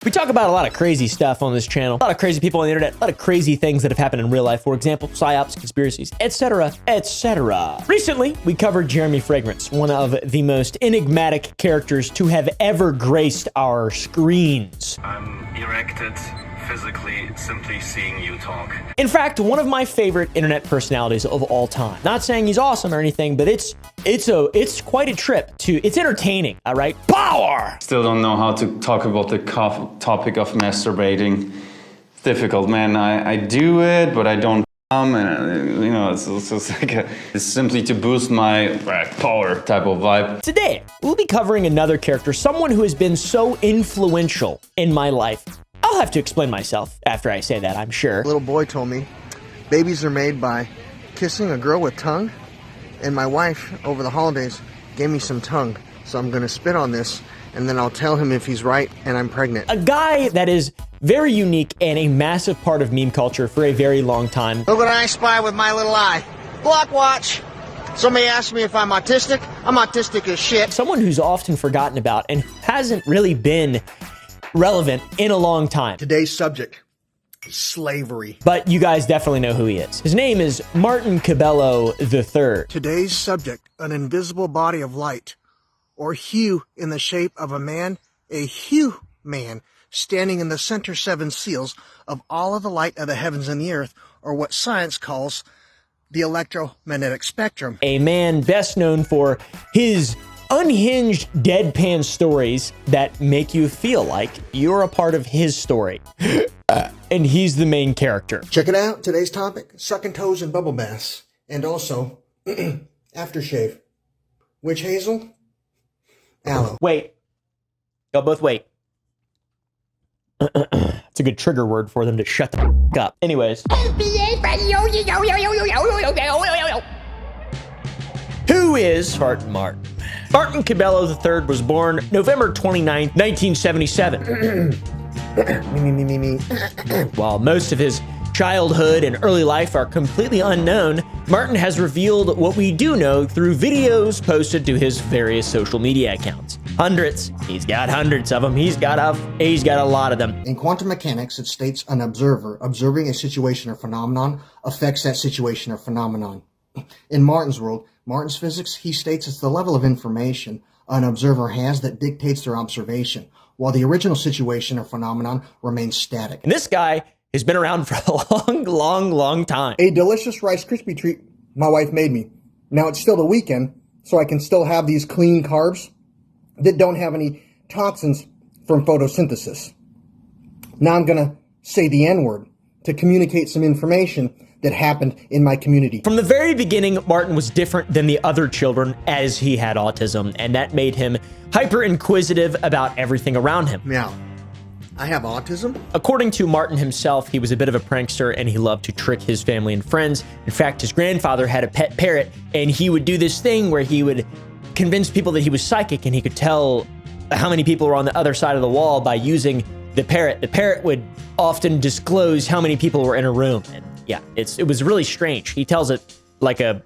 We talk about a lot of crazy stuff on this channel, a lot of crazy people on the internet, a lot of crazy things that have happened in real life. For example, psyops, conspiracies, etc., etc. Recently, we covered Jeremy Fragrance, one of the most enigmatic characters to have ever graced our screens. I'm erected physically simply seeing you talk. In fact, one of my favorite internet personalities of all time. Not saying he's awesome or anything, but it's quite a trip to, it's entertaining, all right? Power! Still don't know how to talk about the topic of masturbating. It's difficult, man. I do it, but I don't and you know, it's like it's simply to boost my power type of vibe. Today, we'll be covering another character, someone who has been so influential in my life. I'll have to explain myself after I say that, I'm sure. A little boy told me babies are made by kissing a girl with tongue, and my wife over the holidays gave me some tongue, so I'm gonna spit on this and then I'll tell him if he's right and I'm pregnant. A guy that is very unique and a massive part of meme culture for a very long time. Look what I spy with my little eye. Block watch. Somebody asked me if I'm autistic. I'm autistic as shit. Someone who's often forgotten about and hasn't really been relevant in a long time. Today's subject, slavery. But you guys definitely know who he is. His name is Martin Cabello III. Today's subject, an invisible body of light, or hue in the shape of a man, a hue man, standing in the center seven seals of all of the light of the heavens and the earth, or what science calls the electromagnetic spectrum. A man best known for his unhinged deadpan stories that make you feel like you're a part of his story. And he's the main character. Check it out. Today's topic, sucking toes and bubble baths. And also, aftershave. Witch hazel, aloe. Wait. Y'all both wait. It's a good trigger word for them to shut the f up. Anyways. Who is Martin? Martin Cabello III was born November 29, 1977. While most of his childhood and early life are completely unknown, Martin has revealed what we do know through videos posted to his various social media accounts. Hundreds. He's got hundreds of them. He's got a lot of them. In quantum mechanics, it states an observer observing a situation or phenomenon affects that situation or phenomenon. In Martin's world, Martin's physics, he states it's the level of information an observer has that dictates their observation, while the original situation or phenomenon remains static. And this guy has been around for a long time. A delicious Rice Krispie treat my wife made me. Now it's still the weekend, so I can still have these clean carbs that don't have any toxins from photosynthesis. Now I'm gonna say the N-word to communicate some information that happened in my community. From the very beginning, Martin was different than the other children as he had autism, and that made him hyper inquisitive about everything around him. Now, I have autism? According to Martin himself, he was a bit of a prankster and he loved to trick his family and friends. In fact, his grandfather had a pet parrot, and he would do this thing where he would convince people that he was psychic and he could tell how many people were on the other side of the wall by using the parrot. The parrot would often disclose how many people were in a room. And yeah, it was really strange. He tells it like a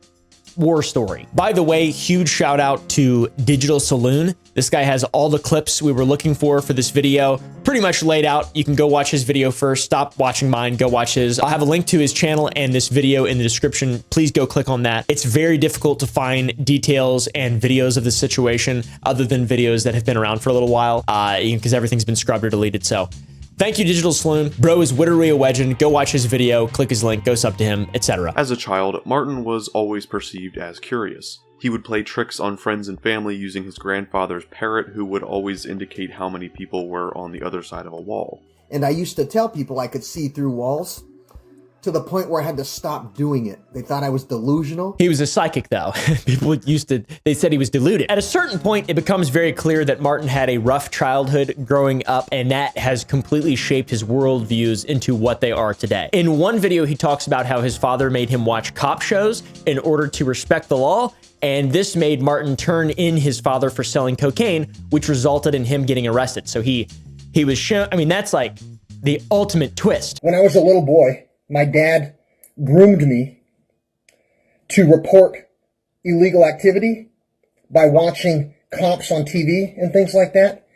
war story. By the way, huge shout out to Digital Saloon. This guy has all the clips we were looking for this video pretty much laid out. You can go watch his video first, stop watching mine, go watch his. I'll have a link to his channel and this video in the description. Please go click on that. It's very difficult to find details and videos of the situation other than videos that have been around for a little while because everything's been scrubbed or deleted. So thank you, Digital Saloon. Bro is literally a legend. Go watch his video, click his link, go sub to him, etc. As a child, Martin was always perceived as curious. He would play tricks on friends and family using his grandfather's parrot, who would always indicate how many people were on the other side of a wall. And I used to tell people I could see through walls to the point where I had to stop doing it. They thought I was delusional. He was a psychic, though. People they said he was deluded. At a certain point, it becomes very clear that Martin had a rough childhood growing up, and that has completely shaped his worldviews into what they are today. In one video, he talks about how his father made him watch cop shows in order to respect the law, and this made Martin turn in his father for selling cocaine, which resulted in him getting arrested. So he was shown, I mean, that's like the ultimate twist. When I was a little boy, my dad groomed me to report illegal activity by watching cops on TV and things like that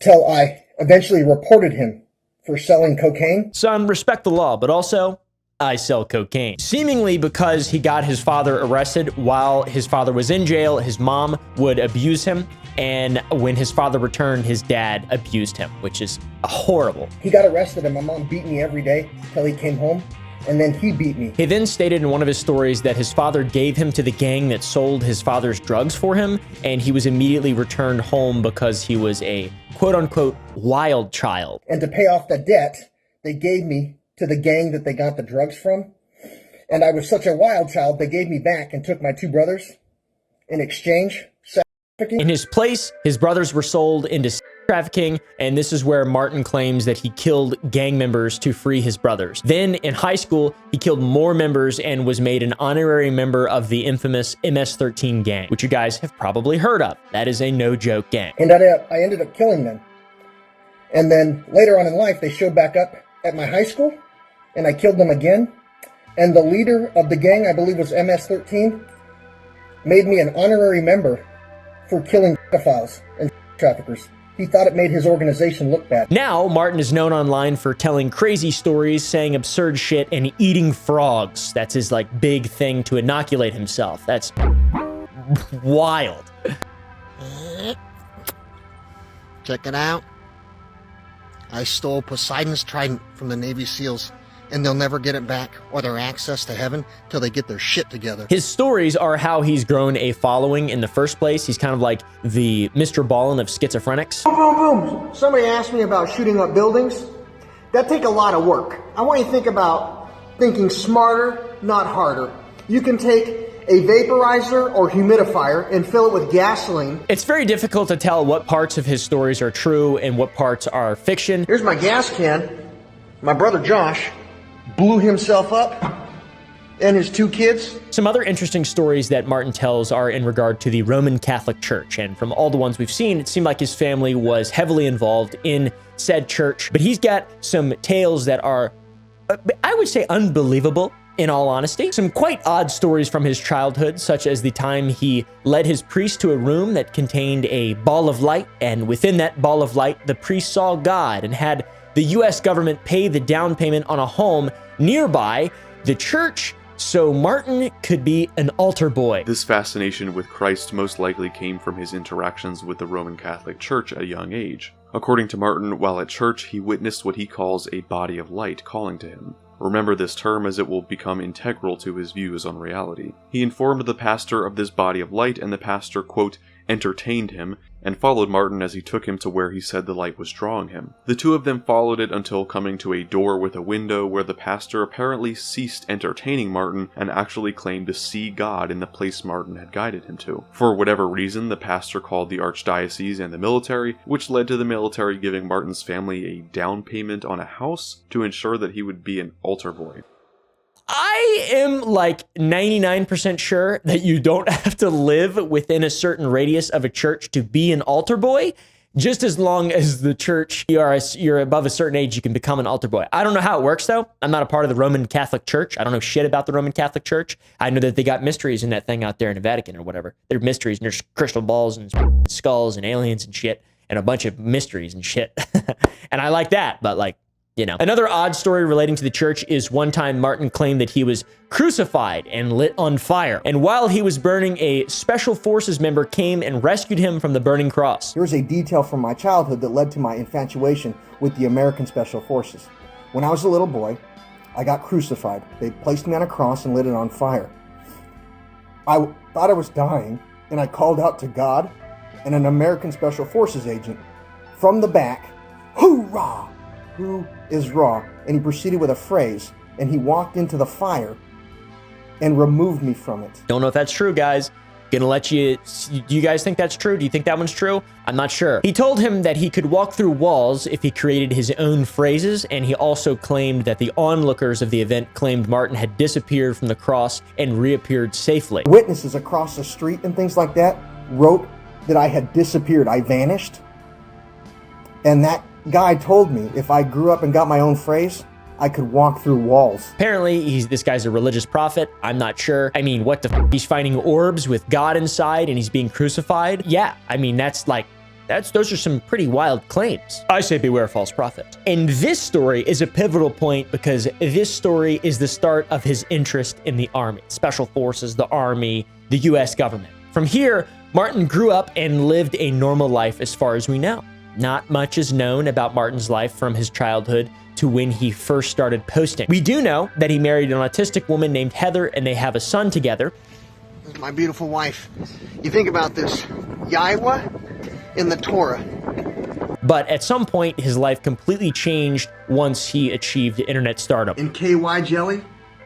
till I eventually reported him for selling cocaine. Son, respect the law, but also, I sell cocaine. Seemingly because he got his father arrested while his father was in jail, his mom would abuse him. And when his father returned, his dad abused him, which is horrible. He got arrested and my mom beat me every day till he came home. And then he beat me. He then stated in one of his stories that his father gave him to the gang that sold his father's drugs for him, and he was immediately returned home because he was a quote-unquote wild child. And to pay off the debt, they gave me to the gang that they got the drugs from. And I was such a wild child, they gave me back and took my two brothers in exchange. In his place, his brothers were sold into trafficking, and this is where Martin claims that he killed gang members to free his brothers. Then, in high school, he killed more members and was made an honorary member of the infamous MS-13 gang, which you guys have probably heard of. That is a no-joke gang. And I ended up killing them. And then later on in life, they showed back up at my high school, and I killed them again. And the leader of the gang, I believe was MS-13, made me an honorary member for killing pedophiles and traffickers. He thought it made his organization look bad. Now, Martin is known online for telling crazy stories, saying absurd shit, and eating frogs. That's his, like, big thing to inoculate himself. That's wild. Check it out. I stole Poseidon's trident from the Navy SEALs, and they'll never get it back or their access to heaven till they get their shit together. His stories are how he's grown a following in the first place. He's kind of like the Mr. Ballin of schizophrenics. Boom, boom, boom. Somebody asked me about shooting up buildings. That take a lot of work. I want you to think about thinking smarter, not harder. You can take a vaporizer or humidifier and fill it with gasoline. It's very difficult to tell what parts of his stories are true and what parts are fiction. Here's my gas can. My brother Josh blew himself up and his two kids. Some other interesting stories that Martin tells are in regard to the Roman Catholic Church. And from all the ones we've seen, it seemed like his family was heavily involved in said church. But he's got some tales that are, I would say, unbelievable, in all honesty. Some quite odd stories from his childhood, such as the time he led his priest to a room that contained a ball of light. And within that ball of light, the priest saw God and had the U.S. government pay the down payment on a home nearby the church so Martin could be an altar boy. This fascination with Christ most likely came from his interactions with the Roman Catholic Church at a young age. According to Martin, while at church, he witnessed what he calls a body of light calling to him. Remember this term as it will become integral to his views on reality. He informed the pastor of this body of light, and the pastor, quote, entertained him, and followed Martin as he took him to where he said the light was drawing him. The two of them followed it until coming to a door with a window where the pastor apparently ceased entertaining Martin and actually claimed to see God in the place Martin had guided him to. For whatever reason, the pastor called the archdiocese and the military, which led to the military giving Martin's family a down payment on a house to ensure that he would be an altar boy. I am like 99% sure that you don't have to live within a certain radius of a church to be an altar boy. Just as long as the church, you're above a certain age, you can become an altar boy. I don't know how it works, though. I'm not a part of the Roman Catholic Church. I don't know shit about the Roman Catholic Church. I know that they got mysteries in that thing out there in the Vatican or whatever. They're mysteries, and there's crystal balls and skulls and aliens and shit, and a bunch of mysteries and shit. And I like that, but like, you know. Another odd story relating to the church is one time Martin claimed that he was crucified and lit on fire. And while he was burning, a special forces member came and rescued him from the burning cross. Here's a detail from my childhood that led to my infatuation with the American Special Forces. When I was a little boy, I got crucified. They placed me on a cross and lit it on fire. I thought I was dying, and I called out to God, and an American Special Forces agent from the back, hoorah! Who is raw? And he proceeded with a phrase, and he walked into the fire and removed me from it. Don't know if that's true, guys. Gonna let you, do you guys think that's true? Do you think that one's true? I'm not sure. He told him that he could walk through walls if he created his own phrases, and he also claimed that the onlookers of the event claimed Martin had disappeared from the cross and reappeared safely. Witnesses across the street and things like that wrote that I had disappeared. I vanished. And that guy told me if I grew up and got my own phrase, I could walk through walls. Apparently, this guy's a religious prophet. I'm not sure. I mean, what the f? He's fighting orbs with God inside and he's being crucified? Yeah, I mean, that's like Those are some pretty wild claims. I say beware false prophet. And this story is a pivotal point because this story is the start of his interest in the Army, Special Forces, the Army, the US government. From here, Martin grew up and lived a normal life as far as we know. Not much is known about Martin's life from his childhood to when he first started posting. We do know that he married an autistic woman named Heather and they have a son together. This is my beautiful wife. You think about this, Yahweh in the Torah. But at some point, his life completely changed once he achieved internet stardom. In KY jelly,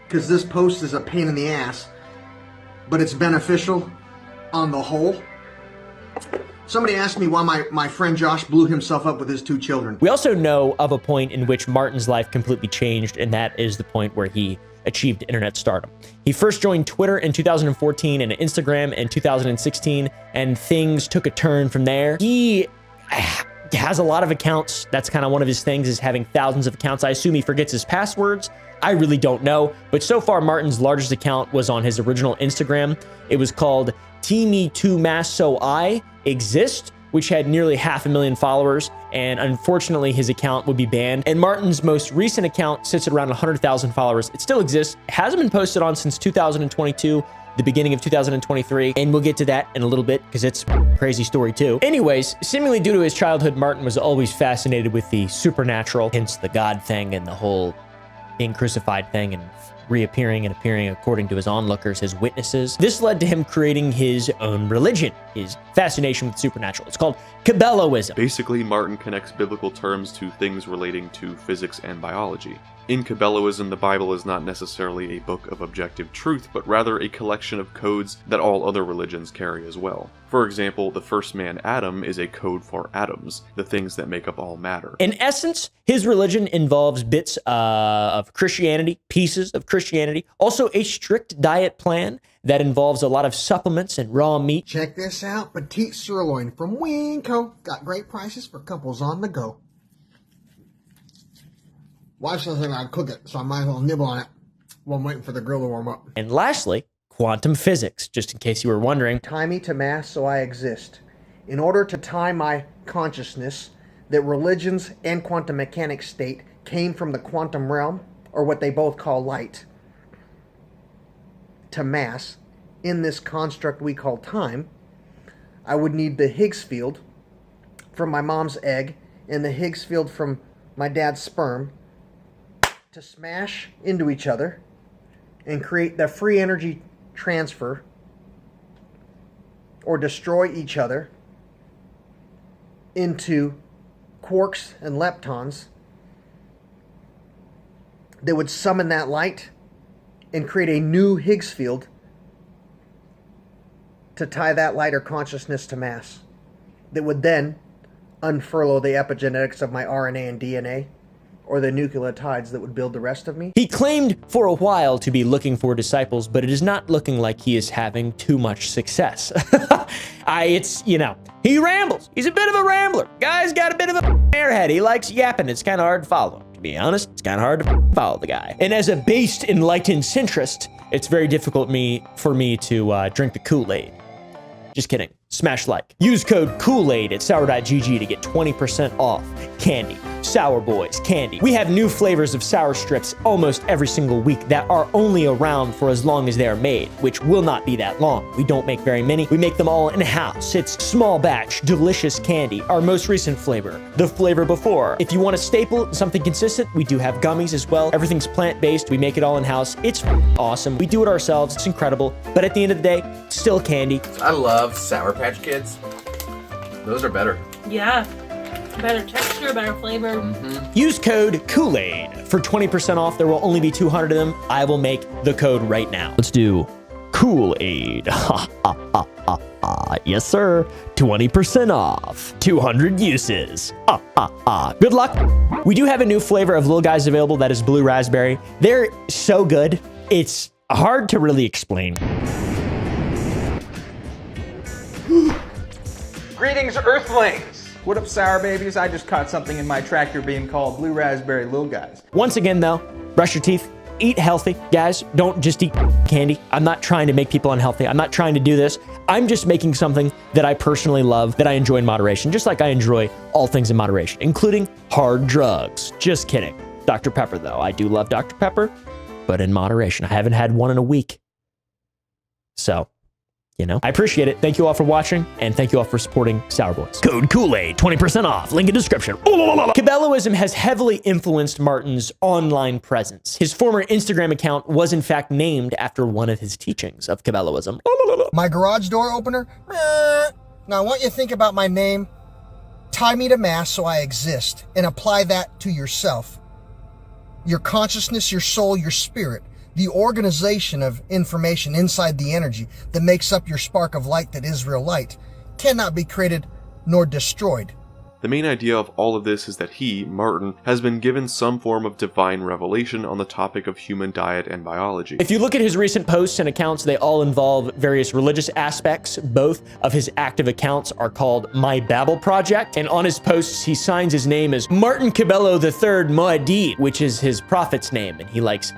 because this post is a pain in the ass, but it's beneficial on the whole. Somebody asked me why my friend Josh blew himself up with his 2 children. We also know of a point in which Martin's life completely changed, and that is the point where he achieved internet stardom. He first joined Twitter in 2014 and Instagram in 2016, and things took a turn from there. He has a lot of accounts. That's kind of one of his things, is having thousands of accounts. I assume he forgets his passwords. I really don't know. But so far, Martin's largest account was on his original Instagram. It was called TMe2MassSoI Exist, which had nearly 500,000 followers, and unfortunately his account would be banned. And Martin's most recent account sits at around 100,000 followers. It still exists. It hasn't been posted on since 2022, the beginning of 2023, and we'll get to that in a little bit because it's a crazy story too. Anyways, seemingly due to his childhood, Martin was always fascinated with the supernatural, hence the God thing and the whole being crucified thing and reappearing and appearing according to his onlookers, his witnesses. This led to him creating his own religion, his fascination with supernatural. It's called Cabelloism. Basically, Martin connects biblical terms to things relating to physics and biology. In Cabelloism, the Bible is not necessarily a book of objective truth, but rather a collection of codes that all other religions carry as well. For example, the first man, Adam, is a code for atoms, the things that make up all matter. In essence, his religion involves bits of Christianity, pieces of Christianity, also a strict diet plan that involves a lot of supplements and raw meat. Check this out, petite sirloin from Winco. Got great prices for couples on the go. Wife says I'd cook it, so I might as well nibble on it while I'm waiting for the grill to warm up. And lastly, quantum physics, just in case you were wondering. Tie me to mass so I exist. In order to tie my consciousness that religions and quantum mechanics state came from the quantum realm, or what they both call light, to mass, in this construct we call time, I would need the Higgs field from my mom's egg and the Higgs field from my dad's sperm to smash into each other and create the free energy transfer or destroy each other into quarks and leptons that would summon that light and create a new Higgs field to tie that light or consciousness to mass that would then unfurl the epigenetics of my RNA and DNA or the nucleotides that would build the rest of me. He claimed for a while to be looking for disciples, but it is not looking like he is having too much success. He rambles. He's a bit of a rambler. Guy's got a bit of a airhead. He likes yapping. It's kind of hard to follow him. To be honest, it's kind of hard to follow the guy. And as a based, enlightened centrist, it's very difficult for me to drink the Kool-Aid. Just kidding. Smash like. Use code Kool-Aid at sour.gg to get 20% off candy. Sour Boys candy. We have new flavors of sour strips almost every single week that are only around for as long as they are made, which will not be that long. We don't make very many. We make them all in-house. It's small batch, delicious candy. Our most recent flavor, the flavor before. If you want a staple, something consistent, we do have gummies as well. Everything's plant-based. We make it all in-house. It's awesome. We do it ourselves. It's incredible. But at the end of the day, still candy. I love Sour Patch Kids. Those are better. Yeah. Better texture, better flavor. Use code Kool-Aid for 20% off. There will only be 200 of them. I will make the code right now. Let's do Kool-Aid. Ha, ha, ha, ha, ha. Yes, sir. 20% off. 200 uses. Ha, ha, ha. Good luck. We do have a new flavor of Little Guys available that is blue raspberry. They're so good. It's hard to really explain. Greetings, Earthlings! What up, Sour Babies? I just caught something in my tractor beam called Blue Raspberry Lil Guys. Once again, though, brush your teeth eat healthy, guys. Don't just eat candy. I'm not trying to make people unhealthy. I'm not trying to do this. I'm just making something that I personally love, that I enjoy in moderation, just like I enjoy all things in moderation, including hard drugs. Just kidding. Dr. Pepper, though. I do love Dr. Pepper, but in moderation. I haven't had one in a week. So, you know, I appreciate it. Thank you all for watching, and thank you all for supporting Sour Boys. Code Kool-Aid, 20% off. Link in description. Cabelloism has heavily influenced Martin's online presence. His former Instagram account was in fact named after one of his teachings of Cabelloism. My garage door opener? Now I want you to think about my name. Tie me to mass so I exist, and apply that to yourself. Your consciousness, your soul, your spirit. The organization of information inside the energy that makes up your spark of light that is real light cannot be created nor destroyed. The main idea of all of this is that he, Martin, has been given some form of divine revelation on the topic of human diet and biology. If you look at his recent posts and accounts, they all involve various religious aspects. Both of his active accounts are called My Babel Project, and on his posts, he signs his name as Martin Cabello III Moadid, which is his prophet's name, and he likes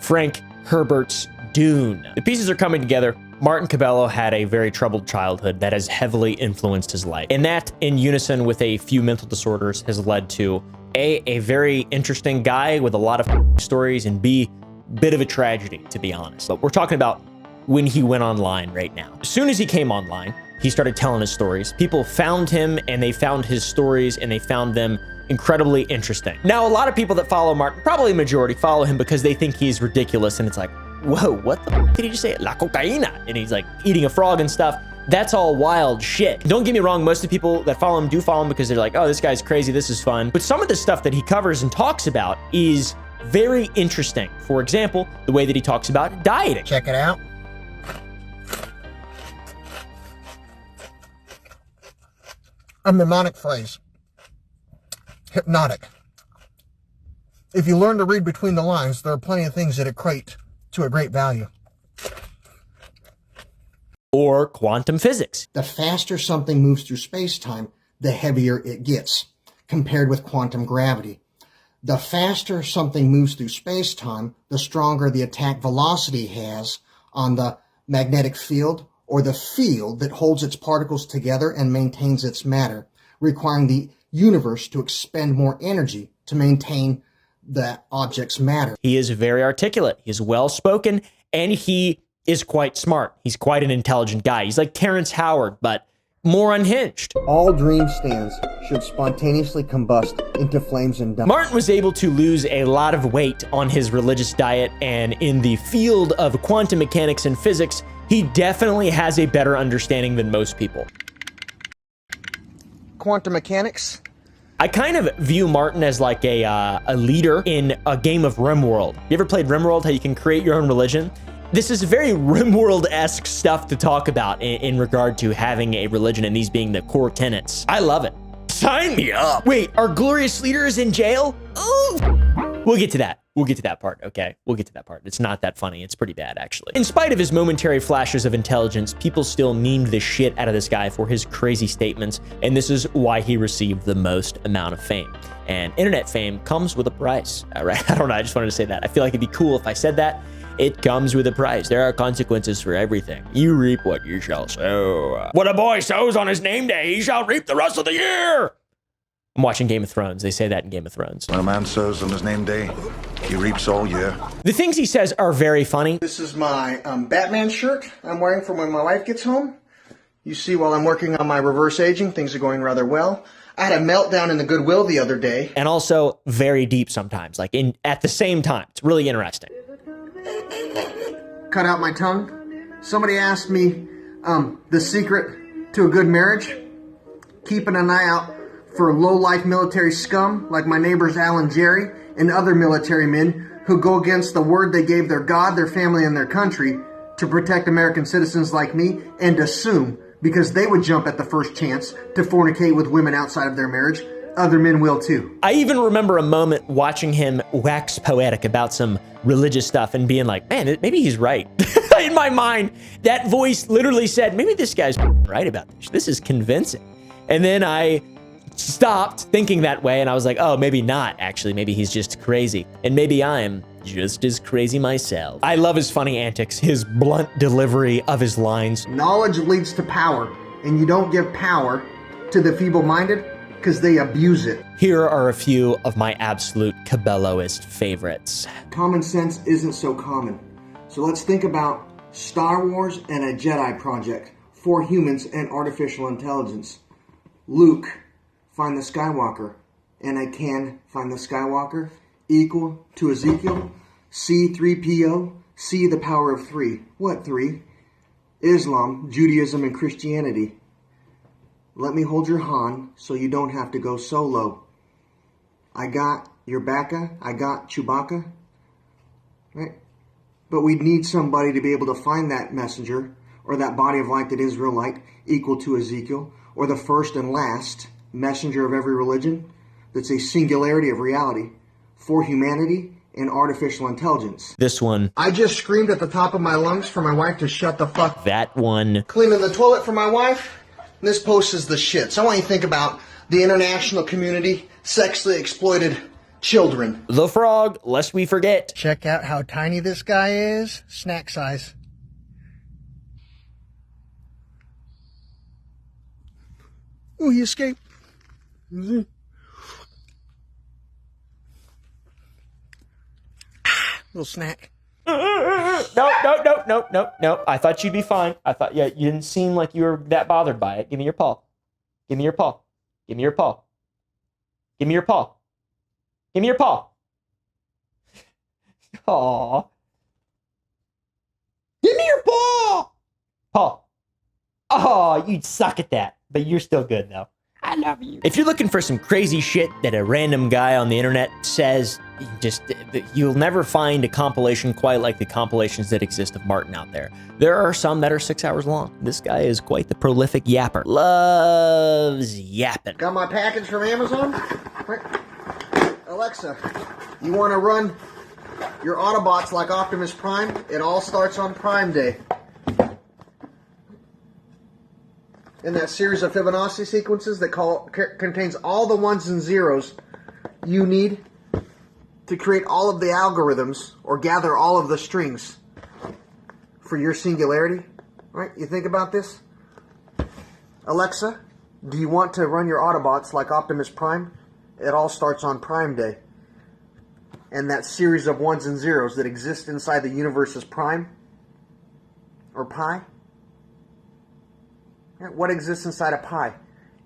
Frank Herbert's Dune. The pieces are coming together. Martin Cabello had a very troubled childhood that has heavily influenced his life. And that, in unison with a few mental disorders, has led to A, very interesting guy with a lot of stories, and B, bit of a tragedy, to be honest. But we're talking about when he went online right now. As soon as he came online, he started telling his stories. People found him, and they found his stories, and they found them incredibly interesting. Now, a lot of people that follow Martin, probably a majority, follow him because they think he's ridiculous, and it's like, whoa, what the f did he just say? La cocaína. And he's like eating a frog and stuff. That's all wild shit. Don't get me wrong, most of the people that follow him do follow him because they're like, oh, this guy's crazy, this is fun. But some of the stuff that he covers and talks about is very interesting. For example, the way that he talks about dieting. Check it out. A mnemonic phrase. Hypnotic. If you learn to read between the lines, there are plenty of things that equate to a great value. Or quantum physics. The faster something moves through space-time, the heavier it gets, compared with quantum gravity. The faster something moves through space-time, the stronger the attack velocity has on the magnetic field or the field that holds its particles together and maintains its matter, requiring the universe to expend more energy to maintain the object's matter. He is very articulate, he is well-spoken, and he is quite smart. He's quite an intelligent guy. He's like Terrence Howard, but more unhinged. All dream stands should spontaneously combust into flames and die. Martin was able to lose a lot of weight on his religious diet, and in the field of quantum mechanics and physics, he definitely has a better understanding than most people. Quantum mechanics? I kind of view Martin as like a leader in a game of RimWorld. You ever played RimWorld, how you can create your own religion? This is very RimWorld-esque stuff to talk about in regard to having a religion and these being the core tenets. I love it. Sign me up. Wait, our glorious leader is in jail? Ooh. We'll get to that. We'll get to that part, okay? We'll get to that part. It's not that funny. It's pretty bad, actually. In spite of his momentary flashes of intelligence, people still memed the shit out of this guy for his crazy statements, and this is why he received the most amount of fame. And internet fame comes with a price, all right? I don't know, I just wanted to say that. I feel like it'd be cool if I said that. It comes with a price. There are consequences for everything. You reap what you shall sow. What a boy sows on his name day, he shall reap the rest of the year. I'm watching Game of Thrones. They say that in Game of Thrones. When a man sows on his name day, he reaps all year. The things he says are very funny. This is my Batman shirt I'm wearing for when my wife gets home. You see, while I'm working on my reverse aging, things are going rather well. I had a meltdown in the Goodwill the other day. And also very deep sometimes, like at the same time. It's really interesting. Cut out my tongue. Somebody asked me the secret to a good marriage. Keeping an eye out for low-life military scum like my neighbors Al and Jerry and other military men who go against the word they gave their God, their family, and their country to protect American citizens like me and assume because they would jump at the first chance to fornicate with women outside of their marriage, other men will too. I even remember a moment watching him wax poetic about some religious stuff and being like, man, maybe he's right. In my mind, that voice literally said, maybe this guy's right about this. This is convincing. And then I stopped thinking that way and I was like, oh, maybe not actually. Maybe he's just crazy. And maybe I'm just as crazy myself. I love his funny antics, his blunt delivery of his lines. Knowledge leads to power, and you don't give power to the feeble-minded because they abuse it. Here are a few of my absolute Cabelloist favorites. Common sense isn't so common. So let's think about Star Wars and a Jedi project for humans and artificial intelligence. Luke, find the Skywalker. And I can find the Skywalker equal to Ezekiel. C3PO, C the power of 3. What 3? Islam, Judaism, and Christianity. Let me hold your Han so you don't have to go solo. I got your Bacca, I got Chewbacca. Right? But we'd need somebody to be able to find that messenger, or that body of light that is real light, equal to Ezekiel, or the first and last messenger of every religion that's a singularity of reality for humanity and artificial intelligence. This one. I just screamed at the top of my lungs for my wife to shut the fuck. That one. Cleaning the toilet for my wife. This post is the shit. So I want you to think about the international community sexually exploited children. The frog, lest we forget. Check out how tiny this guy is. Snack size. Oh, he escaped. Little snack. No. I thought you'd be fine. I thought, yeah, you didn't seem like you were that bothered by it. Give me your paw. Give me your paw. Give me your paw. Give me your paw. Give me your paw. Aw. Give me your paw. Paw. Oh, you'd suck at that. But you're still good, though. I love you. If you're looking for some crazy shit that a random guy on the internet says, you'll never find a compilation quite like the compilations that exist of Martin out there. There are some that are 6 hours long. This guy is quite the prolific yapper. Loves yapping. Got my package from Amazon? Alexa, you want to run your Autobots like Optimus Prime? It all starts on Prime Day. In that series of Fibonacci sequences that contains all the ones and zeros you need to create all of the algorithms or gather all of the strings for your singularity. Right? You think about this? Alexa, do you want to run your Autobots like Optimus Prime? It all starts on Prime Day. And that series of ones and zeros that exist inside the universe is Prime or Pi. What exists inside a pi?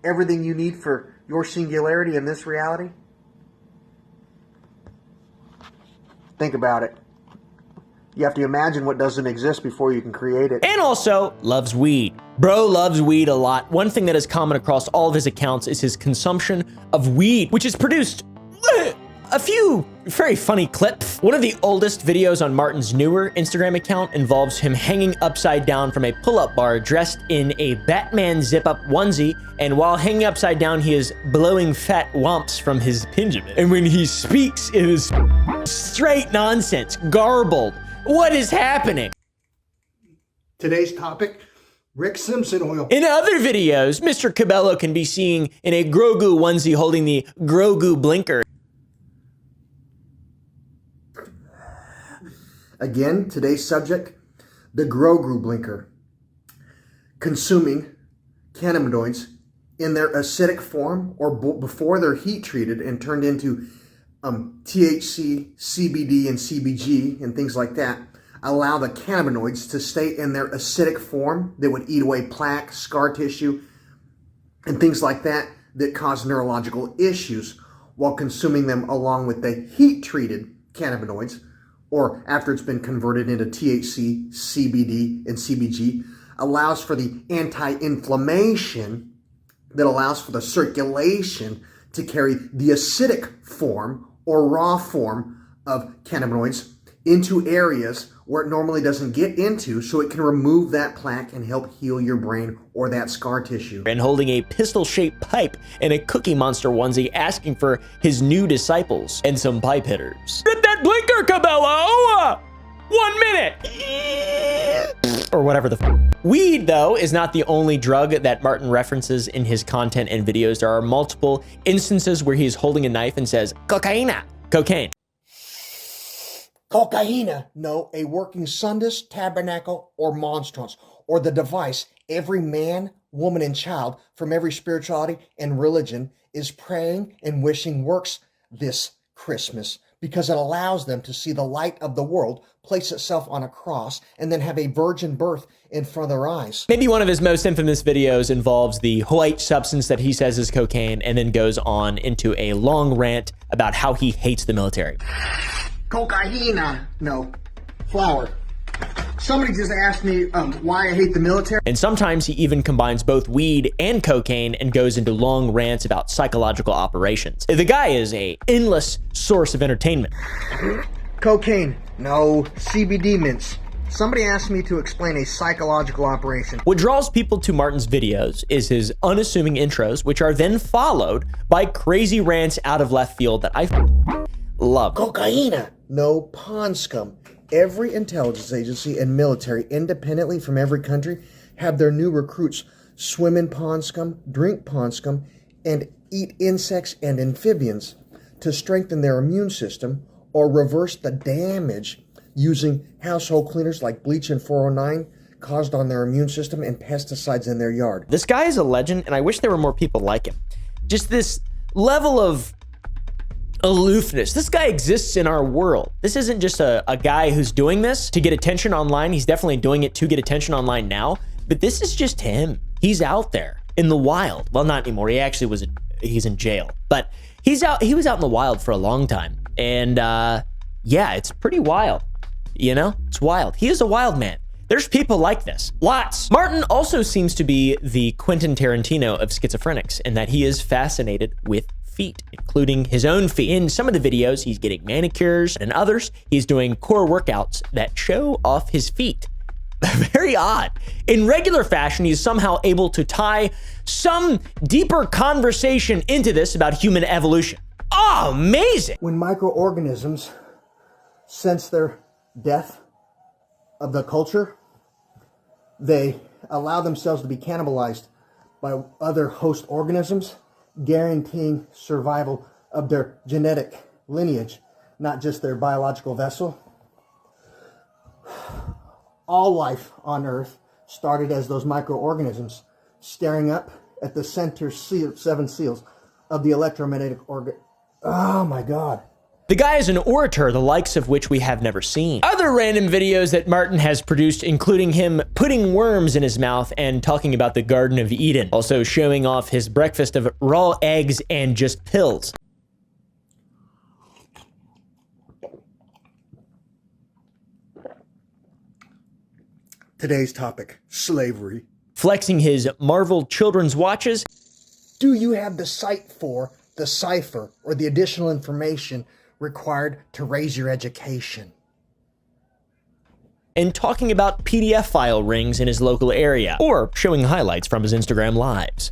Everything you need for your singularity in this reality? Think about it. You have to imagine what doesn't exist before you can create it. And also, loves weed. Bro loves weed a lot. One thing that is common across all of his accounts is his consumption of weed, which has produced a few very funny clips. One of the oldest videos on Martin's newer Instagram account involves him hanging upside down from a pull-up bar dressed in a Batman zip-up onesie, and while hanging upside down, he is blowing fat wumps from his Benjamin. And when he speaks, it is straight nonsense, garbled. What is happening? Today's topic, Rick Simpson oil. In other videos, Mr. Cabello can be seen in a Grogu onesie holding the Grogu blinker. Again, today's subject, the Grogu blinker. Consuming cannabinoids in their acidic form or before they're heat treated and turned into THC, CBD, and CBG and things like that allow the cannabinoids to stay in their acidic form that would eat away plaque, scar tissue, and things like that that cause neurological issues, while consuming them along with the heat-treated cannabinoids, or after it's been converted into THC, CBD, and CBG, allows for the anti-inflammation that allows for the circulation to carry the acidic form or raw form of cannabinoids into areas where it normally doesn't get into, so it can remove that plaque and help heal your brain or that scar tissue. And holding a pistol-shaped pipe and a Cookie Monster onesie, asking for his new disciples and some pipe hitters. Rip that blinker, Cabello! 1 minute! Or whatever the Weed, though, is not the only drug that Martin references in his content and videos. There are multiple instances where he is holding a knife and says, cocaine. Cocaina. No, a working sundus, tabernacle, or monstrance, or the device every man, woman, and child from every spirituality and religion is praying and wishing works this Christmas, because it allows them to see the light of the world place itself on a cross and then have a virgin birth in front of their eyes. Maybe one of his most infamous videos involves the white substance that he says is cocaine, and then goes on into a long rant about how he hates the military. Cocaina. No, flour. Somebody just asked me why I hate the military. And sometimes he even combines both weed and cocaine and goes into long rants about psychological operations. The guy is an endless source of entertainment. Cocaine. No, CBD mints. Somebody asked me to explain a psychological operation. What draws people to Martin's videos is his unassuming intros, which are then followed by crazy rants out of left field that I love. Cocaina. No, pond scum. Every intelligence agency and military, independently from every country, have their new recruits swim in pond scum, drink pond scum, and eat insects and amphibians to strengthen their immune system or reverse the damage using household cleaners like bleach and 409 caused on their immune system and pesticides in their yard. This guy is a legend, and I wish there were more people like him. Just this level of aloofness. This guy exists in our world. This isn't just a guy who's doing this to get attention online. He's definitely doing it to get attention online now, but this is just him. He's out there in the wild. Well, not anymore. He actually he's in jail, but he was out in the wild for a long time. And yeah, it's pretty wild. You know, it's wild. He is a wild man. There's people like this. Lots. Martin also seems to be the Quentin Tarantino of schizophrenics, in that he is fascinated with feet, including his own feet. In some of the videos, he's getting manicures, and in others, he's doing core workouts that show off his feet. Very odd. In regular fashion, he's somehow able to tie some deeper conversation into this about human evolution. Oh, amazing. When microorganisms sense their death of the culture, they allow themselves to be cannibalized by other host organisms, guaranteeing survival of their genetic lineage, not just their biological vessel. All life on Earth started as those microorganisms staring up at the center seven seals of the electromagnetic orbit. Oh my God. The guy is an orator, the likes of which we have never seen. Other random videos that Martin has produced, including him putting worms in his mouth and talking about the Garden of Eden, also showing off his breakfast of raw eggs and just pills. Today's topic, slavery. Flexing his Marvel children's watches. Do you have the sight for the cipher or the additional information required to raise your education? And talking about PDF file rings in his local area, or showing highlights from his Instagram lives.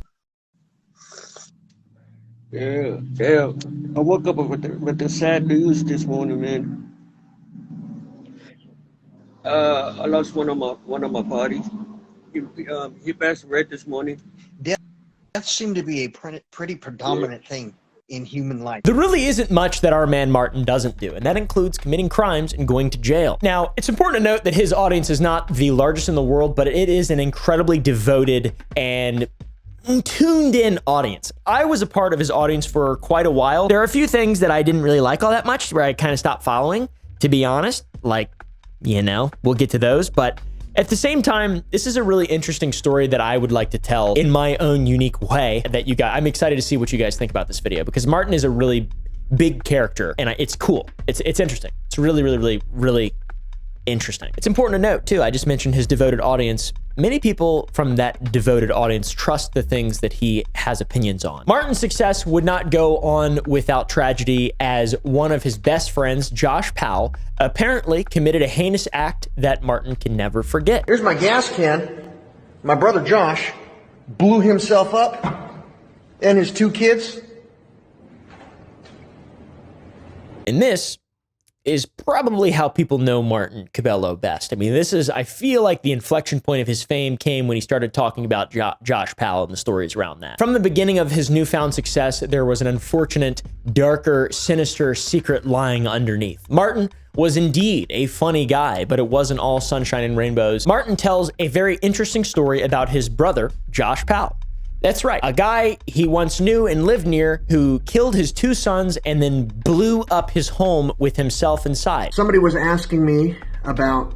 Yeah. I woke up with the sad news this morning, man. I lost one of my buddies. He passed away this morning. Death seemed to be a pretty predominant thing in human life. There really isn't much that our man Martin doesn't do, and that includes committing crimes and going to jail. Now, it's important to note that his audience is not the largest in the world, but it is an incredibly devoted and tuned in audience. I was a part of his audience for quite a while. There are a few things that I didn't really like all that much, where I kind of stopped following, to be honest. Like, you know, we'll get to those, but at the same time, this is a really interesting story that I would like to tell in my own unique way that you guys, I'm excited to see what you guys think about this video, because Martin is a really big character and it's cool. It's interesting. It's really interesting. It's important to note too, I just mentioned his devoted audience. Many people from that devoted audience trust the things that he has opinions on. Martin's success would not go on without tragedy, as one of his best friends, Josh Powell, apparently committed a heinous act that Martin can never forget. Here's my gas can. My brother Josh blew himself up and his two kids. And this is probably how people know Martin Cabello best. I mean, I feel like the inflection point of his fame came when he started talking about Josh Powell and the stories around that. From the beginning of his newfound success, there was an unfortunate, darker, sinister secret lying underneath. Martin was indeed a funny guy, but it wasn't all sunshine and rainbows. Martin tells a very interesting story about his brother, Josh Powell. That's right, a guy he once knew and lived near who killed his 2 sons and then blew up his home with himself inside. Somebody was asking me about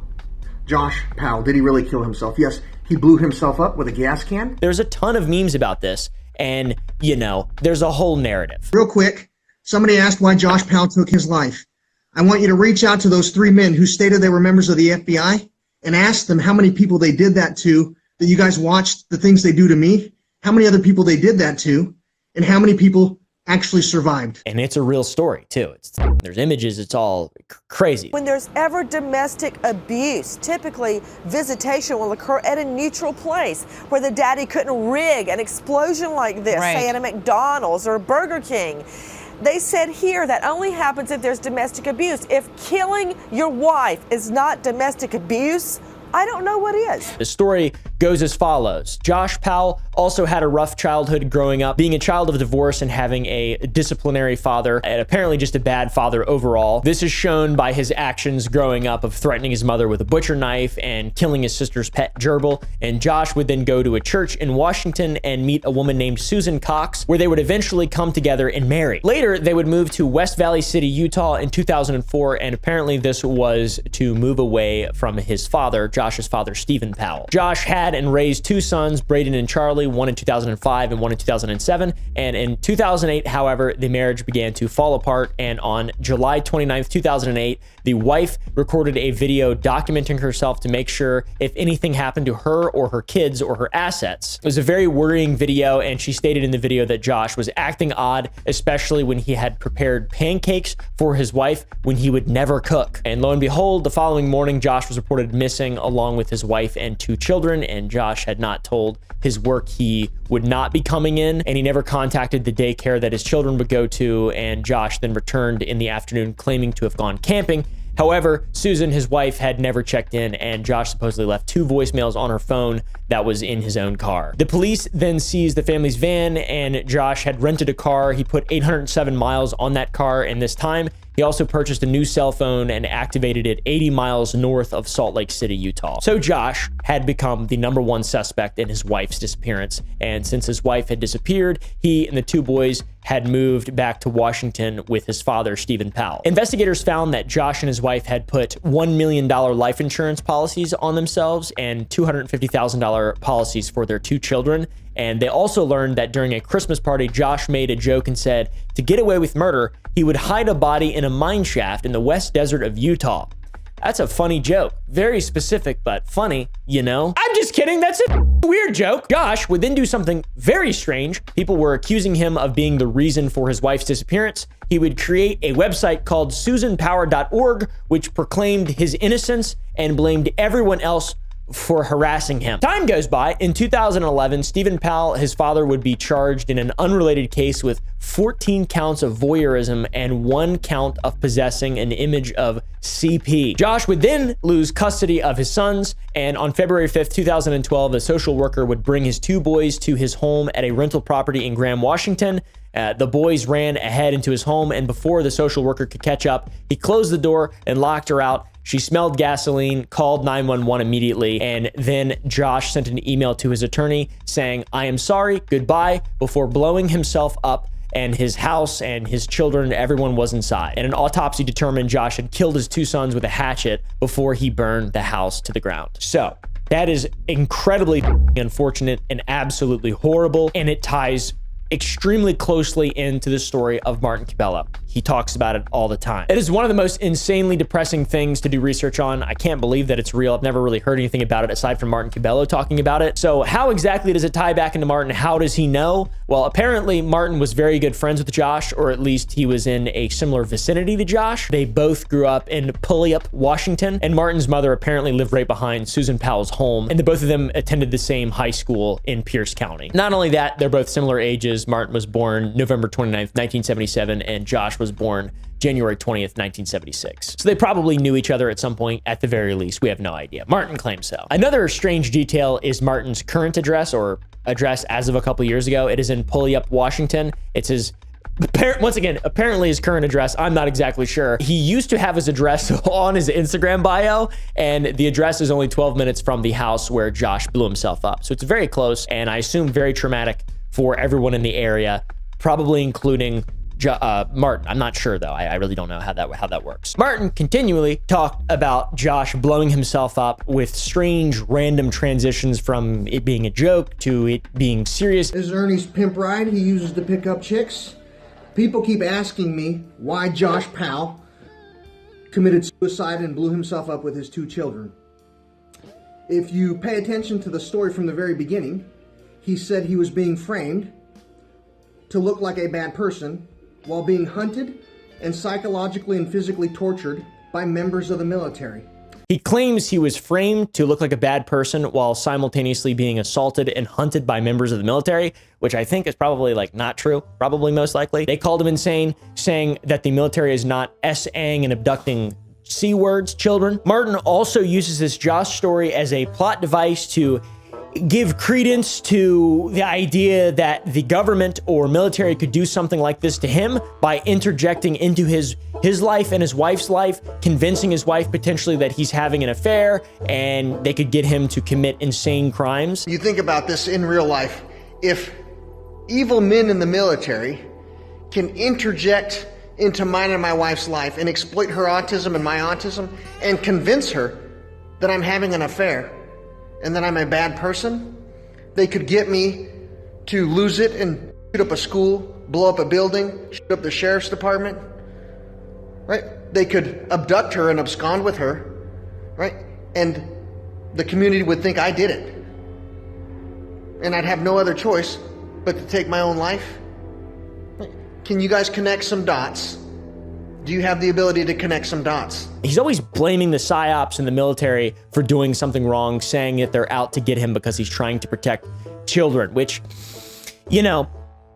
Josh Powell. Did he really kill himself? Yes, he blew himself up with a gas can. There's a ton of memes about this, and, you know, there's a whole narrative. Real quick, somebody asked why Josh Powell took his life. I want you to reach out to those 3 men who stated they were members of the FBI and ask them how many people they did that to, that you guys watched the things they do to me, how many other people they did that to, and how many people actually survived. And it's a real story, too. There's images, it's all crazy. When there's ever domestic abuse, typically visitation will occur at a neutral place where the daddy couldn't rig an explosion like this, say in a McDonald's or a Burger King. They said here that only happens if there's domestic abuse. If killing your wife is not domestic abuse, I don't know what is. The story goes as follows. Josh Powell also had a rough childhood growing up, being a child of divorce and having a disciplinary father, and apparently just a bad father overall. This is shown by his actions growing up of threatening his mother with a butcher knife and killing his sister's pet gerbil. And Josh would then go to a church in Washington and meet a woman named Susan Cox, where they would eventually come together and marry. Later, they would move to West Valley City, Utah in 2004, and apparently this was to move away from his father, Josh's father, Stephen Powell. Josh had and raised 2 sons, Braden and Charlie, one in 2005 and one in 2007. And in 2008, however, the marriage began to fall apart. And on July 29th, 2008, the wife recorded a video documenting herself to make sure if anything happened to her or her kids or her assets. It was a very worrying video, and she stated in the video that Josh was acting odd, especially when he had prepared pancakes for his wife when he would never cook. And lo and behold, the following morning, Josh was reported missing along with his wife and 2 children, and Josh had not told his work he would not be coming in, and he never contacted the daycare that his children would go to, and Josh then returned in the afternoon claiming to have gone camping. However, Susan, his wife, had never checked in, and Josh supposedly left 2 voicemails on her phone that was in his own car. The police then seized the family's van, and Josh had rented a car. He put 807 miles on that car, and this time, he also purchased a new cell phone and activated it 80 miles north of Salt Lake City, Utah. So Josh had become the #1 suspect in his wife's disappearance, and since his wife had disappeared, he and the 2 boys had moved back to Washington with his father, Stephen Powell. Investigators found that Josh and his wife had put $1 million life insurance policies on themselves and $250,000 policies for their 2 children. And they also learned that during a Christmas party, Josh made a joke and said, to get away with murder, he would hide a body in a mine shaft in the West Desert of Utah. That's a funny joke. Very specific, but funny, you know? I'm just kidding. That's a weird joke. Josh would then do something very strange. People were accusing him of being the reason for his wife's disappearance. He would create a website called SusanPower.org, which proclaimed his innocence and blamed everyone else for harassing him. Time goes by. In 2011, Stephen Powell, his father, would be charged in an unrelated case with 14 counts of voyeurism and 1 count of possessing an image of CP. Josh would then lose custody of his sons, and on February 5th, 2012, a social worker would bring his 2 boys to his home at a rental property in Graham, Washington. The boys ran ahead into his home, and before the social worker could catch up, he closed the door and locked her out. She smelled gasoline, called 911 immediately, and then Josh sent an email to his attorney saying, "I am sorry, goodbye," before blowing himself up, and his house and his children, everyone was inside. And an autopsy determined Josh had killed his 2 sons with a hatchet before he burned the house to the ground. So that is incredibly unfortunate and absolutely horrible, and it ties extremely closely into the story of Martin Cabello. He talks about it all the time. It is one of the most insanely depressing things to do research on. I can't believe that it's real. I've never really heard anything about it aside from Martin Cabello talking about it. So how exactly does it tie back into Martin? How does he know? Well, apparently Martin was very good friends with Josh, or at least he was in a similar vicinity to Josh. They both grew up in Puyallup, Washington, and Martin's mother apparently lived right behind Susan Powell's home, and the both of them attended the same high school in Pierce County. Not only that, they're both similar ages. Martin was born November 29th, 1977, and Josh was born January 20th, 1976. So they probably knew each other at some point, at the very least. We have no idea. Martin claims so. Another strange detail is Martin's current address, or address as of a couple years ago. It is in Puyallup, Washington. It's his Once again, apparently his current address, I'm not exactly sure. He used to have his address on his Instagram bio, and the address is only 12 minutes from the house where Josh blew himself up. So it's very close, and I assume very traumatic for everyone in the area, probably including Martin. I'm not sure though. I really don't know how that works. Martin continually talked about Josh blowing himself up with strange random transitions from it being a joke to it being serious. This is Ernie's pimp ride he uses to pick up chicks. People keep asking me why Josh Powell committed suicide and blew himself up with his 2 children. If you pay attention to the story from the very beginning, he said he was being framed to look like a bad person while being hunted and psychologically and physically tortured by members of the military. He claims he was framed to look like a bad person while simultaneously being assaulted and hunted by members of the military, which I think is probably like not true, probably most likely. They called him insane, saying that the military is not S-ing and abducting C-words children. Martin also uses this Josh story as a plot device to give credence to the idea that the government or military could do something like this to him by interjecting into his life and his wife's life, convincing his wife potentially that he's having an affair and they could get him to commit insane crimes. You think about this in real life. If evil men in the military can interject into mine and my wife's life and exploit her autism and my autism and convince her that I'm having an affair and that I'm a bad person, they could get me to lose it and shoot up a school, blow up a building, shoot up the sheriff's department, right? They could abduct her and abscond with her, right? And the community would think I did it. And I'd have no other choice but to take my own life. Can you guys connect some dots? Do you have the ability to connect some dots? He's always blaming the PSYOPs in the military for doing something wrong, saying that they're out to get him because he's trying to protect children, which, you know,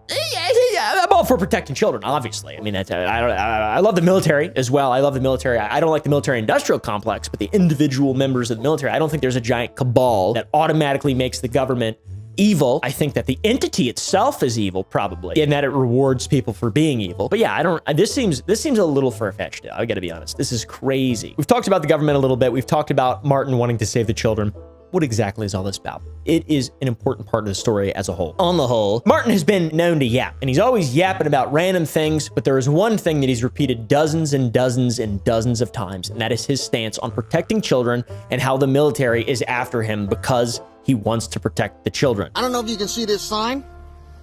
I'm all for protecting children, obviously. I mean, I love the military as well. I love the military. I don't like the military industrial complex, but the individual members of the military, I don't think there's a giant cabal that automatically makes the government evil. I think that the entity itself is evil, probably, and that it rewards people for being evil. But yeah, this seems a little far-fetched. I gotta be honest. This is crazy. We've talked about the government a little bit. We've talked about Martin wanting to save the children. What exactly is all this about? It is an important part of the story as a whole. On the whole, Martin has been known to yap, and he's always yapping about random things, but there is one thing that he's repeated dozens and dozens and dozens of times, and that is his stance on protecting children and how the military is after him because he wants to protect the children. I don't know if you can see this sign.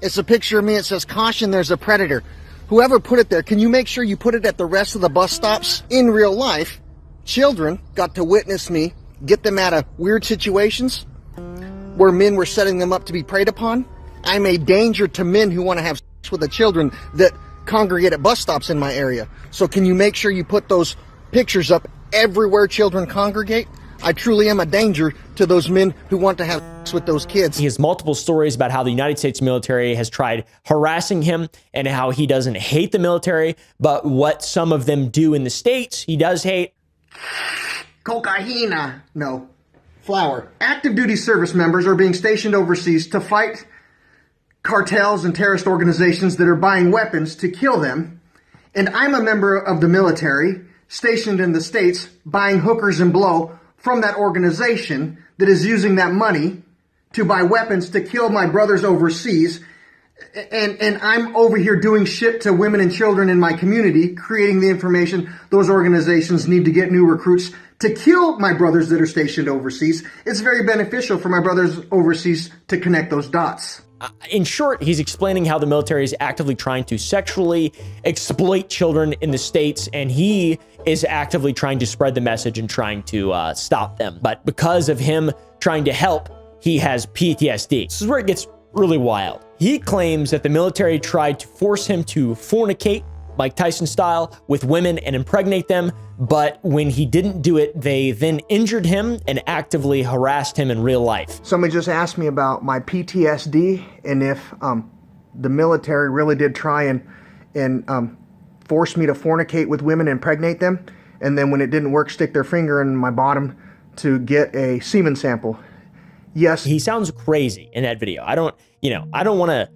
It's a picture of me. It says, "Caution, there's a predator." Whoever put it there, can you make sure you put it at the rest of the bus stops? In real life, children got to witness me get them out of weird situations where men were setting them up to be preyed upon. I'm a danger to men who want to have sex with the children that congregate at bus stops in my area. So can you make sure you put those pictures up everywhere children congregate? I truly am a danger to those men who want to have sex with those kids. He has multiple stories about how the United States military has tried harassing him and how he doesn't hate the military, but what some of them do in the States, he does hate. Cocaine. No. Flour. Active duty service members are being stationed overseas to fight cartels and terrorist organizations that are buying weapons to kill them. And I'm a member of the military stationed in the States buying hookers and blow from that organization that is using that money to buy weapons to kill my brothers overseas. And I'm over here doing shit to women and children in my community, creating the information those organizations need to get new recruits to kill my brothers that are stationed overseas. It's very beneficial for my brothers overseas to connect those dots. In short, he's explaining how the military is actively trying to sexually exploit children in the States, and he is actively trying to spread the message and trying to stop them. But because of him trying to help, he has PTSD. This is where it gets really wild. He claims that the military tried to force him to fornicate, Mike Tyson style, with women and impregnate them, but when he didn't do it, they then injured him and actively harassed him in real life. Somebody just asked me about my PTSD and if the military really did try and force me to fornicate with women and impregnate them, and then when it didn't work, stick their finger in my bottom to get a semen sample. Yes. He sounds crazy in that video. I don't want to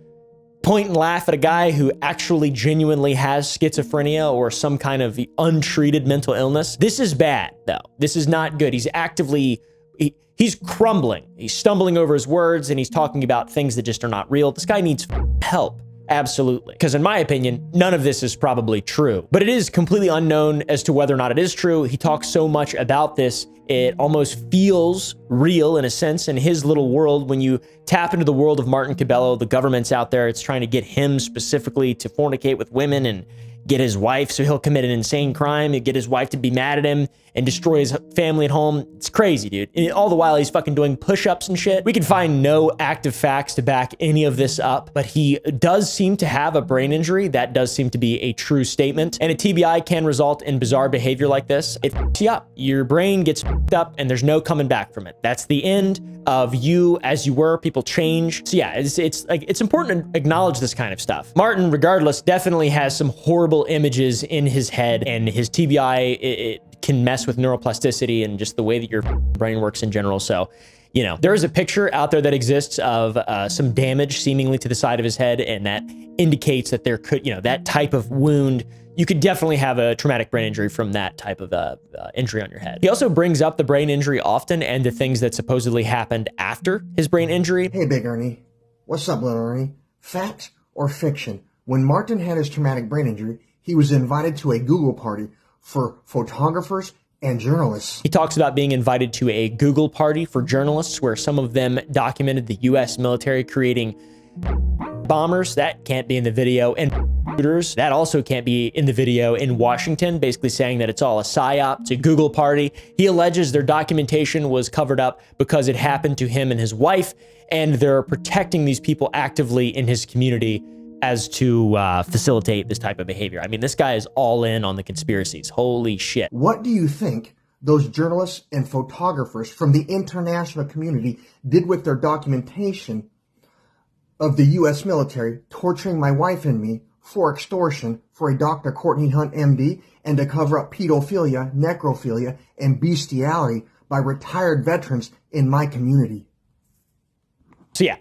point and laugh at a guy who actually genuinely has schizophrenia or some kind of untreated mental illness. This is bad, though. This is not good. He's actively, he's crumbling. He's stumbling over his words, and he's talking about things that just are not real. This guy needs help. Absolutely. Because in my opinion, none of this is probably true. But it is completely unknown as to whether or not it is true. He talks so much about this, it almost feels real in a sense in his little world. When you tap into the world of Martin Cabello, the government's out there, it's trying to get him specifically to fornicate with women and get his wife so he'll commit an insane crime and get his wife to be mad at him and destroy his family at home. It's crazy, dude. And all the while he's fucking doing push-ups and shit. We can find no active facts to back any of this up, but he does seem to have a brain injury. That does seem to be a true statement. And a TBI can result in bizarre behavior like this. It fucks you up. Your brain gets fucked up and there's no coming back from it. That's the end of you as you were. People change. So yeah, it's important to acknowledge this kind of stuff. Martin, regardless, definitely has some horrible images in his head, and his TBI, it can mess with neuroplasticity and just the way that your brain works in general. So, you know, there is a picture out there that exists of some damage seemingly to the side of his head, and that indicates that there could, you know, that type of wound, you could definitely have a traumatic brain injury from that type of injury on your head. He also brings up the brain injury often and the things that supposedly happened after his brain injury. Hey, Big Ernie. What's up, little Ernie? Fact or fiction? When Martin had his traumatic brain injury, he was invited to a Google party for photographers and journalists. He talks about being invited to a Google party for journalists where some of them documented the US military creating bombers. That can't be in the video. And shooters, that also can't be in the video in Washington, basically saying that it's all a psyop. It's a Google party. He alleges their documentation was covered up because it happened to him and his wife, and they're protecting these people actively in his community as to facilitate this type of behavior. I mean, this guy is all in on the conspiracies. Holy shit. What do you think those journalists and photographers from the international community did with their documentation of the U.S. military torturing my wife and me for extortion for a Dr. Courtney Hunt, MD, and to cover up pedophilia, necrophilia, and bestiality by retired veterans in my community? So yeah,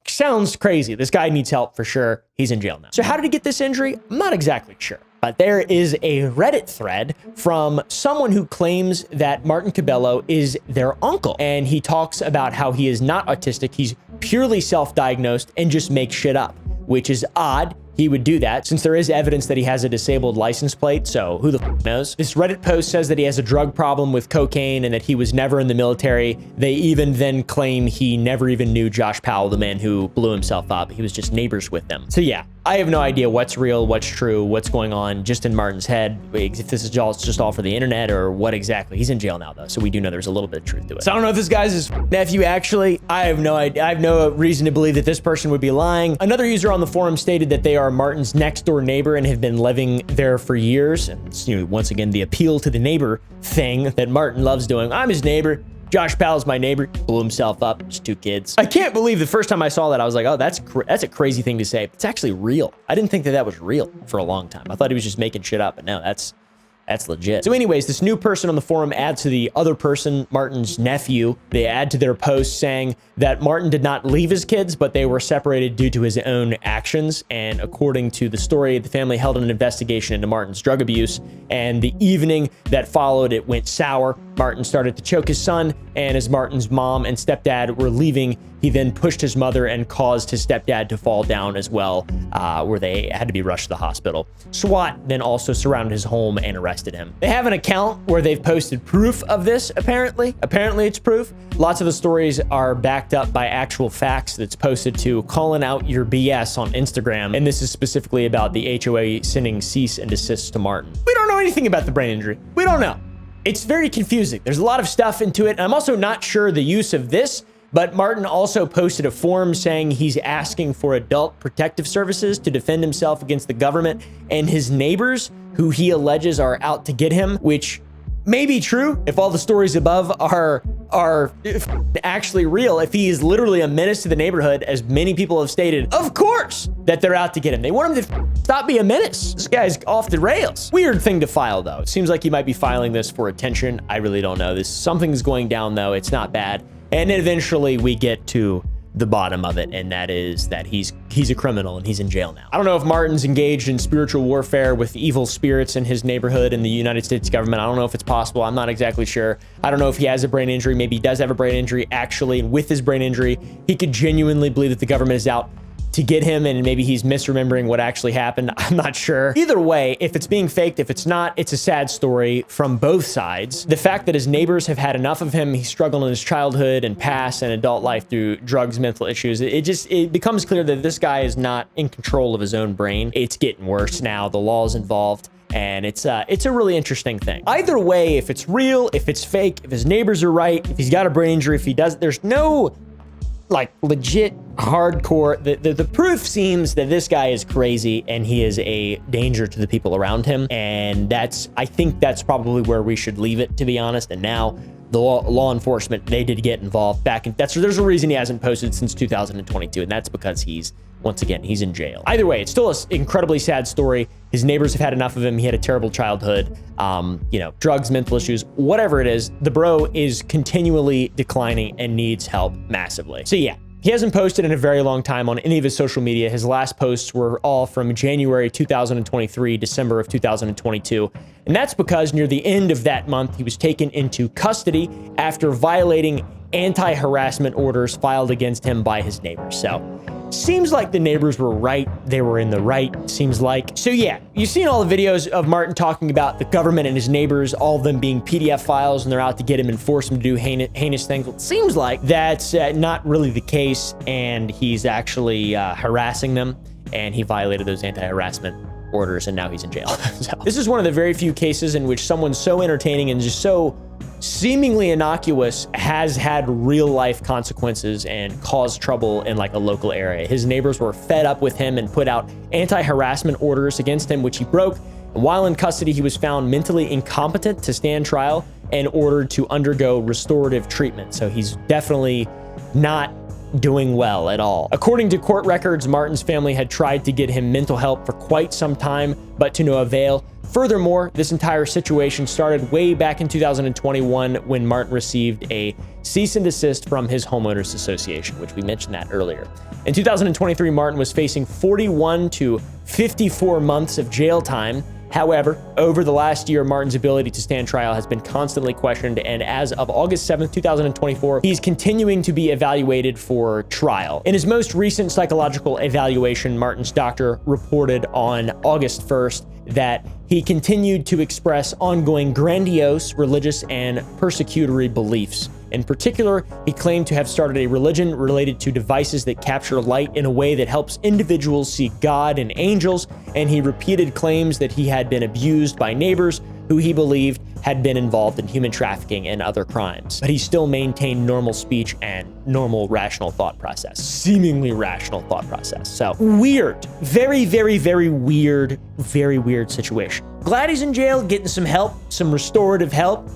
sounds crazy. This guy needs help for sure. He's in jail now. So how did he get this injury? I'm not exactly sure. But there is a Reddit thread from someone who claims that Martin Cabello is their uncle. And he talks about how he is not autistic. He's purely self-diagnosed and just makes shit up, which is odd. He would do that since there is evidence that he has a disabled license plate, so who the f knows? This Reddit post says that he has a drug problem with cocaine and that he was never in the military. They even then claim he never even knew Josh Powell, the man who blew himself up. He was just neighbors with them. So yeah, I have no idea what's real, what's true, what's going on just in Martin's head. If this is just all for the internet or what exactly. He's in jail now though, so we do know there's a little bit of truth to it. So I don't know if this guy's his nephew actually. I have no idea. I have no reason to believe that this person would be lying. Another user on the forum stated that they are Martin's next door neighbor and have been living there for years. And it's, you know, once again, the appeal to the neighbor thing that Martin loves doing. I'm his neighbor. Josh Powell's my neighbor. Blew himself up. Just 2 kids. I can't believe the first time I saw that, I was like, oh, that's a crazy thing to say. It's actually real. I didn't think that that was real for a long time. I thought he was just making shit up, but no, that's legit. So anyways, this new person on the forum adds to the other person, Martin's nephew. They add to their post saying that Martin did not leave his kids, but they were separated due to his own actions. And according to the story, the family held an investigation into Martin's drug abuse. And the evening that followed, it went sour. Martin started to choke his son, and as Martin's mom and stepdad were leaving, he then pushed his mother and caused his stepdad to fall down as well, where they had to be rushed to the hospital. SWAT then also surrounded his home and arrested him. They have an account where they've posted proof of this, apparently. Apparently it's proof. Lots of the stories are backed up by actual facts that's posted to Calling Out Your BS on Instagram, and this is specifically about the HOA sending cease and desist to Martin. We don't know anything about the brain injury. We don't know. It's very confusing. There's a lot of stuff into it, and I'm also not sure the use of this, but Martin also posted a form saying he's asking for adult protective services to defend himself against the government and his neighbors, who he alleges are out to get him, which may be true if all the stories above are actually real. If he is literally a menace to the neighborhood, as many people have stated, of course that they're out to get him. They want him to stop being a menace. This guy's off the rails. Weird thing to file though. It seems like he might be filing this for attention. I really don't know. Something's going down though. It's not bad. And eventually we get to the bottom of it, and that is that he's a criminal and he's in jail now. I don't know if Martin's engaged in spiritual warfare with evil spirits in his neighborhood in the United States government. I don't know if it's possible. I'm not exactly sure. I don't know if he has a brain injury. Maybe he does have a brain injury actually, and with his brain injury, he could genuinely believe that the government is out to get him, and maybe he's misremembering what actually happened. I'm not sure. Either way, if it's being faked, if it's not, it's a sad story from both sides. The fact that his neighbors have had enough of him, he struggled in his childhood and past and adult life through drugs, mental issues. It becomes clear that this guy is not in control of his own brain. It's getting worse now. The law's involved. And it's a really interesting thing. Either way, if it's real, if it's fake, if his neighbors are right, if he's got a brain injury, if he does, there's no like legit hardcore, the proof seems that this guy is crazy and he is a danger to the people around him. And I think that's probably where we should leave it, to be honest. And now the law enforcement, they did get involved there's a reason he hasn't posted since 2022. And that's because he's in jail. Either way, it's still an incredibly sad story. His neighbors have had enough of him. He had a terrible childhood, drugs, mental issues, whatever it is. The bro is continually declining and needs help massively. So yeah, he hasn't posted in a very long time on any of his social media. His last posts were all from January 2023, December of 2022. And that's because near the end of that month, he was taken into custody after violating anti-harassment orders filed against him by his neighbors. So seems like the neighbors were right. They were in the right, seems like. So yeah, you've seen all the videos of Martin talking about the government and his neighbors, all of them being PDF files, and they're out to get him and force him to do heinous things. Well, it seems like that's not really the case, and he's actually harassing them, and he violated those anti-harassment orders, and now he's in jail. So this is one of the very few cases in which someone so entertaining and just so seemingly innocuous has had real life consequences and caused trouble in like a local area. His neighbors were fed up with him and put out anti-harassment orders against him, which he broke. And while in custody, he was found mentally incompetent to stand trial and ordered to undergo restorative treatment. So he's definitely not doing well at all. According to court records, Martin's family had tried to get him mental help for quite some time, but to no avail. Furthermore, this entire situation started way back in 2021 when Martin received a cease and desist from his homeowners association, which we mentioned that earlier. In 2023, Martin was facing 41 to 54 months of jail time. However, over the last year, Martin's ability to stand trial has been constantly questioned, and as of August 7th, 2024, he's continuing to be evaluated for trial. In his most recent psychological evaluation, Martin's doctor reported on August 1st that he continued to express ongoing grandiose religious and persecutory beliefs. In particular, he claimed to have started a religion related to devices that capture light in a way that helps individuals see God and angels, and he repeated claims that he had been abused by neighbors who he believed had been involved in human trafficking and other crimes. But he still maintained normal speech and normal rational thought process, seemingly rational thought process. So weird, very, very, very weird situation. Glad he's in jail, getting some help, some restorative help.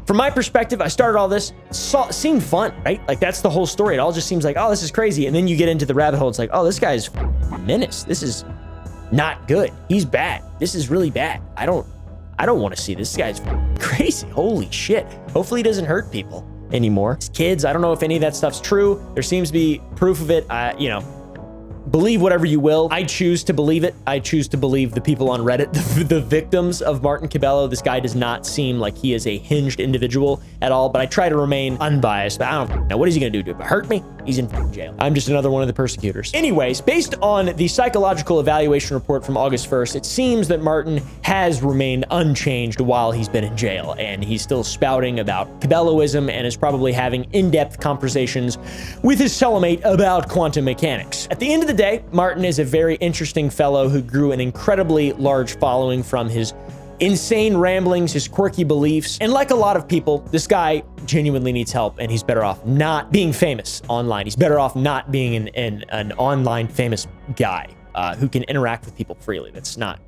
From my perspective, I started all this, seemed fun, right? Like that's the whole story. It all just seems like, oh, this is crazy. And then you get into the rabbit hole. It's like, oh, this guy's a menace. This is not good. He's bad. This is really bad. I don't want to see this guy's crazy. Holy shit. Hopefully he doesn't hurt people anymore. His kids, I don't know if any of that stuff's true. There seems to be proof of it. Believe whatever you will. I choose to believe it. I choose to believe the people on Reddit, the victims of Martin Cabello. This guy does not seem like he is a hinged individual at all, but I try to remain unbiased. But I don't know. What is he going to do? Hurt me? He's in jail. I'm just another one of the persecutors. Anyways, based on the psychological evaluation report from August 1st, it seems that Martin has remained unchanged while he's been in jail, and he's still spouting about Cabelloism and is probably having in-depth conversations with his cellmate about quantum mechanics. At the end of the day, Martin is a very interesting fellow who grew an incredibly large following from his insane ramblings, his quirky beliefs, and like a lot of people, this guy genuinely needs help, and he's better off not being famous online. He's better off not being an online famous guy who can interact with people freely. That's not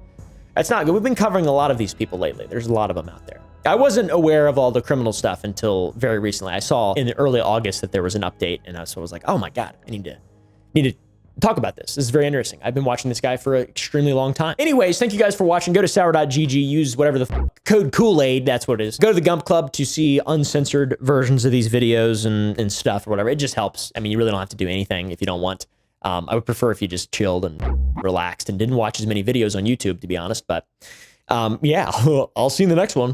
good. We've been covering a lot of these people lately. There's a lot of them out there. I wasn't aware of all the criminal stuff until very recently. I saw in early August that there was an update, and so I was like, oh my God, I need to talk about this. This is very interesting. I've been watching this guy for an extremely long time. Anyways, thank you guys for watching. Go to sour.gg, use whatever the code Kool-Aid, that's what it is. Go to the Gump Club to see uncensored versions of these videos and stuff or whatever. It just helps. I mean, you really don't have to do anything if you don't want. I would prefer if you just chilled and relaxed and didn't watch as many videos on YouTube, to be honest. But yeah, I'll see you in the next one.